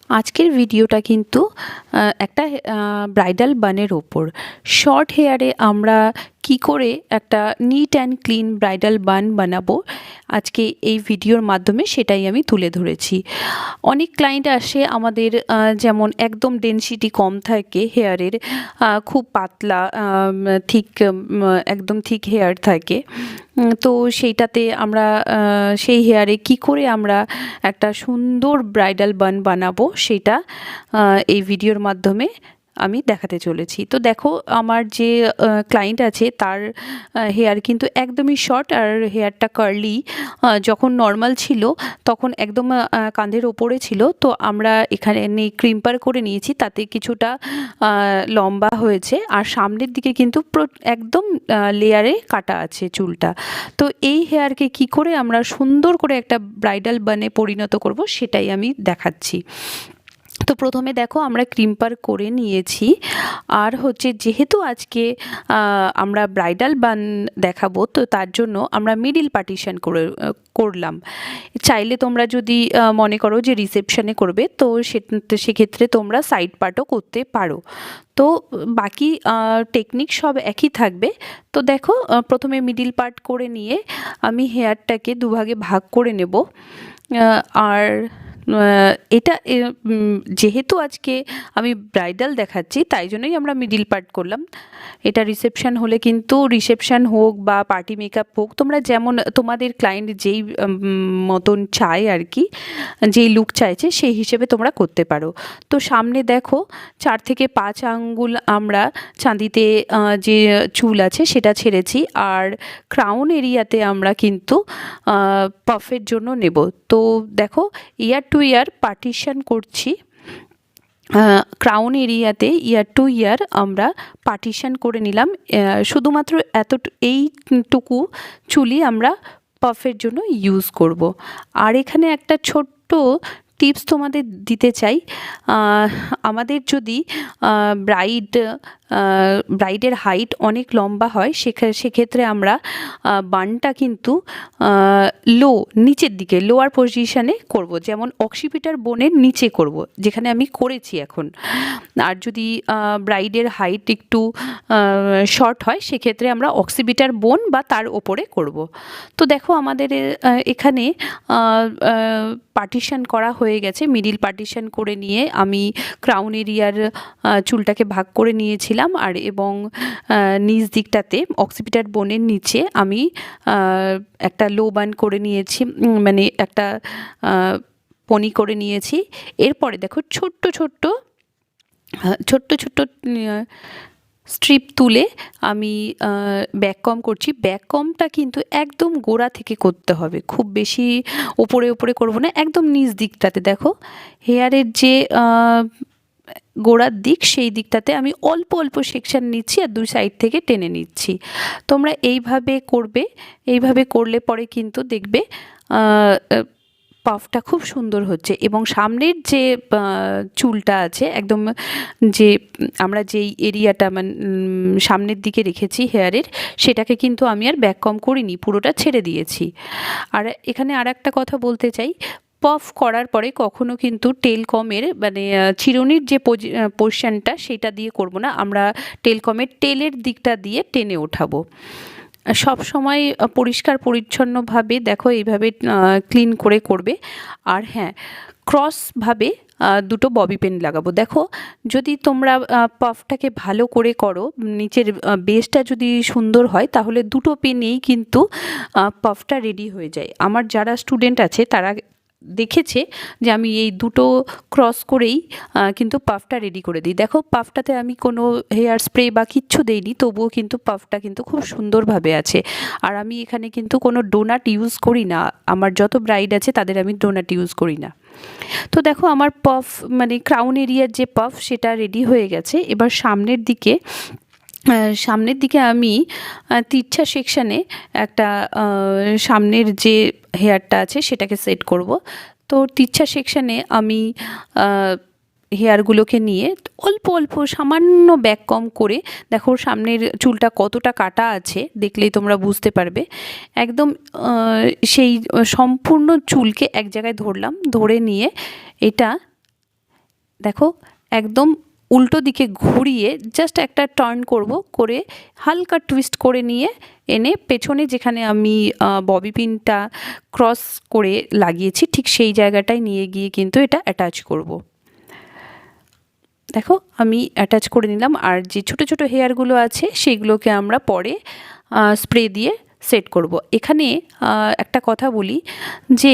আজকের ভিডিওটা কিন্তু একটা ব্রাইডাল বানের ওপর। শর্ট হেয়ারে আমরা কি করে একটা নিট অ্যান্ড ক্লিন ব্রাইডাল বান বানাবো, আজকে এই ভিডিওর মাধ্যমে সেটাই আমি তুলে ধরেছি। অনেক ক্লায়েন্ট আসে আমাদের, যেমন একদম ডেনসিটি কম থাকে হেয়ারের, খুব পাতলা থিক, একদম থিক হেয়ার থাকে। তো সেইটাতে আমরা সেই হেয়ারে কি করে আমরা একটা সুন্দর ব্রাইডাল বান বানাবো সেটা এই ভিডিওর মাধ্যমে আমি দেখাতে চলেছি। তো দেখো, আমার যে ক্লায়েন্ট আছে তার হেয়ার কিন্তু একদমই শর্ট, আর হেয়ারটা কার্লি। যখন নর্মাল ছিল তখন একদম কাঁধের ওপরে ছিল, তো আমরা এখানে ক্রিম্পার করে নিয়েছি, তাতে কিছুটা লম্বা হয়েছে, আর সামনের দিকে কিন্তু একদম লেয়ারে কাটা আছে চুলটা। তো এই হেয়ারকে কি করে আমরা সুন্দর করে একটা ব্রাইডাল বানে পরিণত করব সেটাই আমি দেখাচ্ছি। তো প্রথমে দেখো, আমরা ক্রিম্পার করে নিয়েছি, আর হচ্ছে যেহেতু আজকে আমরা ব্রাইডাল বান দেখাবো, তো তার জন্য আমরা মিডিল পার্টিশন করলাম। চাইলে তোমরা যদি মনে করো যে রিসেপশনে করবে, তো সেক্ষেত্রে তোমরা সাইড পার্টও করতে পারো। তো বাকি টেকনিক সব একই থাকবে। তো দেখো, প্রথমে মিডিল পার্ট করে নিয়ে আমি হেয়ারটাকে দুভাগে ভাগ করে নেব। আর এটা যেহেতু আজকে আমি ব্রাইডাল দেখাচ্ছি, তাই জন্যই আমরা মিডিল পার্ট করলাম। এটা রিসেপশন হলে কিন্তু, রিসেপশন হোক বা পার্টি মেকআপ হোক, তোমরা যেমন তোমাদের ক্লায়েন্ট যেই মতন চায় আর কি, যেই লুক চাইছে সেই হিসেবে তোমরা করতে পারো। তো সামনে দেখো 4 থেকে 5 আঙ্গুল আমরা চাঁদিতে যে চুল আছে সেটা ছেড়েছি, আর ক্রাউন এরিয়াতে আমরা কিন্তু পাফের জন্য নেব। তো দেখো, ইয়ার টু ইয়ার পার্টিশন করছি। ক্রাউন এরিয়াতে ইয়ার টু ইয়ার আমরা পার্টিশন করে নিলাম। শুধুমাত্র এইটুকু চুলই আমরা পাফের জন্য ইউজ করব। আর এখানে একটা ছোট্ট টিপস তোমাদের দিতে চাই। আমাদের যদি ব্রাইডের হাইট অনেক লম্বা হয়, সেক্ষেত্রে আমরা বানটা কিন্তু নিচের দিকে, লোয়ার পজিশানে করব, যেমন অক্সিপিটার বোনের নিচে করব, যেখানে আমি করেছি এখন। আর যদি ব্রাইডের হাইট একটু শর্ট হয়, সেক্ষেত্রে আমরা অক্সিপিটার বোন বা তার ওপরে করব। তো দেখো, আমাদের এখানে পার্টিশন করা হয়ে গেছে। মিডিল পার্টিশন করে নিয়ে আমি ক্রাউন এরিয়ার চুলটাকে ভাগ করে নিয়েছিলাম, আর এবং নিচ দিকটাতে অক্সিপিটার বোনের নিচে আমি একটা লো বান করে নিয়েছি, মানে একটা পনি করে নিয়েছি। এরপরে দেখো, ছোট্ট ছোট্ট স্ট্রিপ তুলে আমি ব্যাক কম করছি। ব্যাক কমটা কিন্তু একদম গোড়া থেকে করতে হবে, খুব বেশি ওপরে ওপরে করবো না, একদম নিচ দিকটাতে। দেখো, হেয়ারের যে গোড়ার দিক, সেই দিকটাতে আমি অল্প অল্প সেকশন নিচ্ছি, আর দুই সাইড থেকে টেনে নিচ্ছি। তোমরা এইভাবে করবে। এইভাবে করলে পরে কিন্তু দেখবে পাফটা খুব সুন্দর হচ্ছে। এবং সামনের যে চুলটা আছে, একদম যে আমরা যেই এরিয়াটা মানে সামনের দিকে রেখেছি হেয়ারের, সেটাকে কিন্তু আমি আর ব্যাক কম করিনি, পুরোটা ছেড়ে দিয়েছি। আর এখানে আর একটা কথা বলতে চাই, পফ করার পরে কখনো কিন্তু টেল কমের মানে চিরুনির যে পোর্শনটা, সেটা দিয়ে করব না, আমরা টেল কমের টেলের দিকটা দিয়ে টেনে ওঠাবো। সব সময় পরিষ্কার পরিচ্ছন্নভাবে দেখো এইভাবে ক্লিন করে করবে। আর হ্যাঁ, ক্রসভাবে দুটো ববি পিন লাগাবো। দেখো, যদি তোমরা পাফটাকে ভালো করে করো, নিচের বেসটা যদি সুন্দর হয়, তাহলে দুটো পিনেই কিন্তু পাফটা রেডি হয়ে যায়। আমার যারা স্টুডেন্ট আছে তারা দেখেছে যে আমি এই দুটো ক্রস করেই কিন্তু পাফটা রেডি করে দিই। দেখো, পাফটাতে আমি কোনো হেয়ার স্প্রে বা কিচ্ছু দেইনি, তবুও কিন্তু পাফটা কিন্তু খুব সুন্দরভাবে আছে। আর আমি এখানে কিন্তু কোনো ডোনাট ইউজ করি না, আমার যত ব্রাইড আছে তাদের আমি ডোনাট ইউজ করি না। তো দেখো, আমার পাফ মানে ক্রাউন এরিয়ার যে পাফ, সেটা রেডি হয়ে গেছে। এবার সামনের দিকে আমি তিরছা সেকশানে একটা সামনের যে হেয়ারটা আছে সেটাকে সেট করব। তো তিরছা সেকশানে আমি হেয়ারগুলোকে নিয়ে অল্প অল্প সামান্য ব্যাক কম করে, দেখো সামনের চুলটা কতটা কাটা আছে, দেখলেই তোমরা বুঝতে পারবে। একদম সেই সম্পূর্ণ চুলকে এক জায়গায় ধরলাম, ধরে নিয়ে এটা দেখো একদম উল্টো দিকে ঘুরিয়ে জাস্ট একটা টার্ন করব, করে হালকা টুইস্ট করে নিয়ে এনে পেছনে যেখানে আমি ববি পিনটা ক্রস করে লাগিয়েছি ঠিক সেই জায়গাটায় নিয়ে গিয়ে কিন্তু এটা অ্যাটাচ করব। দেখো আমি অ্যাটাচ করে নিলাম, আর যে ছোট ছোট হেয়ারগুলো আছে সেইগুলোকে আমরা পরে স্প্রে দিয়ে সেট করব। এখানে একটা কথা বলি যে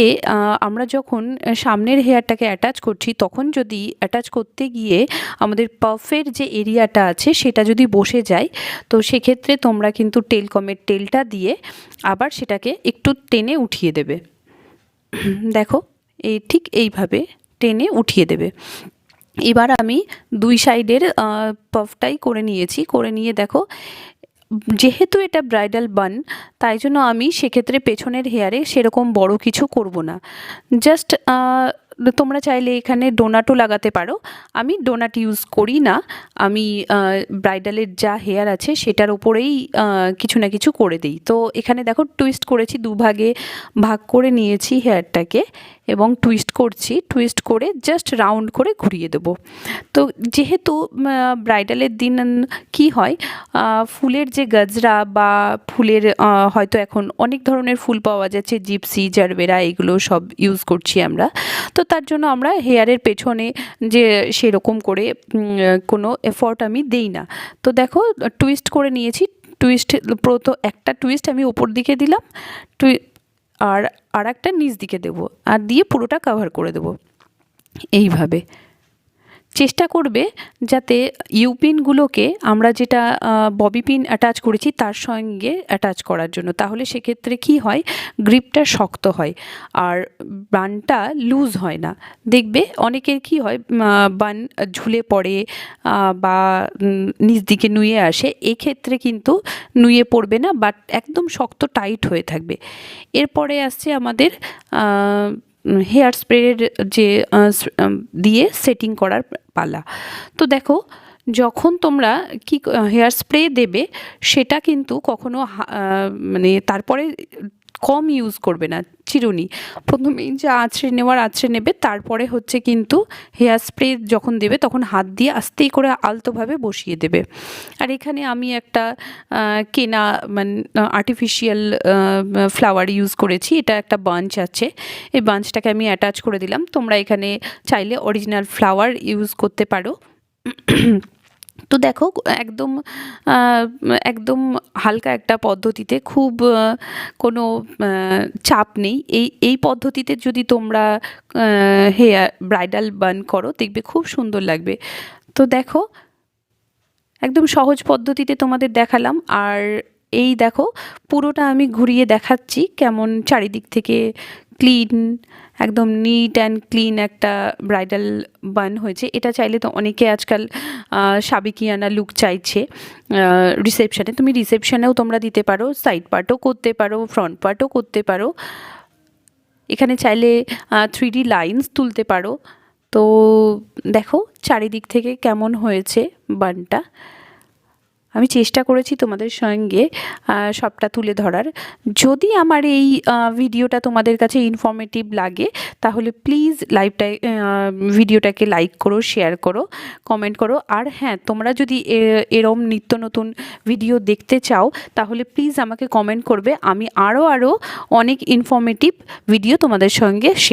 আমরা যখন সামনের হেয়ারটাকে অ্যাটাচ করছি তখন যদি অ্যাটাচ করতে গিয়ে আমাদের পাফের যে এরিয়াটা আছে সেটা যদি বসে যায়, তো সেক্ষেত্রে তোমরা কিন্তু টেলকমের তেলটা দিয়ে আবার সেটাকে একটু টেনে উঠিয়ে দেবে। দেখো এই ঠিক এইভাবে টেনে উঠিয়ে দেবে। এবার আমি দুই সাইডের পাফটাই করে নিয়েছি, করে নিয়ে দেখো যেহেতু এটা ব্রাইডাল বান তাই জন্য আমি সেক্ষেত্রে পেছনের হেয়ারে সেরকম বড় কিছু করব না। জাস্ট তোমরা চাইলে এখানে ডোনাটও লাগাতে পারো, আমি ডোনাট ইউজ করি না, আমি ব্রাইডালের যা হেয়ার আছে সেটার ওপরেই কিছু না কিছু করে দিই। তো এখানে দেখো টুইস্ট করেছি, দুভাগে ভাগ করে নিয়েছি হেয়ারটাকে এবং টুইস্ট করছি, টুইস্ট করে জাস্ট রাউন্ড করে ঘুরিয়ে দেবো। তো যেহেতু ব্রাইডালের দিন কি হয়, ফুলের যে গজরা বা ফুলের হয়তো এখন অনেক ধরনের ফুল পাওয়া যাচ্ছে, জিপসি, জারবেরা, এগুলো সব ইউজ করছি আমরা। তো তার জন্য আমরা হেয়ারের পেছনে যে সেরকম করে কোনো এফর্ট আমি দেই না। তো দেখো টুইস্ট করে নিয়েছি, টুইস্ট প্রথম একটা টুইস্ট আমি ওপর দিকে দিলাম, আর একটা নিচ দিকে দেবো, আর দিয়ে পুরোটা কভার করে দেবো। এইভাবে চেষ্টা করবে যাতে ইউপিনগুলোকে আমরা যেটা ববি পিন অ্যাটাচ করেছি তার সঙ্গে অ্যাটাচ করার জন্য, তাহলে সেক্ষেত্রে কি হয়, গ্রিপটা শক্ত হয় আর বানটা লুজ হয় না। দেখবে অনেকের কি হয়, বান ঝুলে পড়ে বা নিচ দিকে নুয়ে আসে, এক্ষেত্রে কিন্তু নুয়ে পড়বে না, বাট একদম শক্ত টাইট হয়ে থাকবে। এরপরে আসছে আমাদের হেয়ার স্প্রের যে দিয়ে সেটিং করার পালা। তো দেখো যখন তোমরা কি হেয়ার স্প্রে দেবে সেটা কিন্তু কখনো মানে তারপরে কম ইউজ করবে না চিরুনি, প্রথমেই যে আঁচড়ে নেবে, তারপরে হচ্ছে কিন্তু হেয়ার স্প্রে যখন দেবে তখন হাত দিয়ে আস্তেই করে আলতোভাবে বসিয়ে দেবে। আর এখানে আমি একটা কেনা মানে আর্টিফিশিয়াল ফ্লাওয়ার ইউজ করেছি, এটা একটা বাঞ্চ আছে, এই বাঞ্চটাকে আমি অ্যাটাচ করে দিলাম। তোমরা এখানে চাইলে অরিজিনাল ফ্লাওয়ার ইউজ করতে পারো। তো দেখো একদম একদম হালকা একটা পদ্ধতিতে, খুব কোনো চাপ নেই, এই পদ্ধতিতে যদি তোমরা হেয়ার ব্রাইডাল বান করো দেখবে খুব সুন্দর লাগবে। তো দেখো একদম সহজ পদ্ধতিতে তোমাদের দেখালাম, আর এই দেখো পুরোটা আমি ঘুরিয়ে দেখাচ্ছি কেমন চারিদিক থেকে ক্লিন, একদম নিট অ্যান্ড ক্লিন একটা ব্রাইডাল বান হয়েছে। এটা চাইলে তো অনেকে আজকাল সাবেকিয়ানা লুক চাইছে রিসেপশানে, তুমি রিসেপশানেও তোমরা দিতে পারো, সাইড পার্টও করতে পারো, ফ্রন্ট পার্টও করতে পারো, এখানে চাইলে 3D লাইন্স তুলতে পারো। তো দেখো চারিদিক থেকে কেমন হয়েছে বানটা, আমি চেষ্টা করেছি তোমাদের সঙ্গে সবটা তুলে ধরার। যদি আমার এই ভিডিওটা তোমাদের কাছে ইনফরমেটিভ লাগে তাহলে প্লিজ ভিডিওটাকে লাইক করো, শেয়ার করো, কমেন্ট করো। আর হ্যাঁ, তোমরা যদি এরম নিত্য নতুন ভিডিও দেখতে চাও তাহলে প্লিজ আমাকে কমেন্ট করবে, আমি আরও অনেক ইনফরমেটিভ ভিডিও তোমাদের সঙ্গে শেয়ার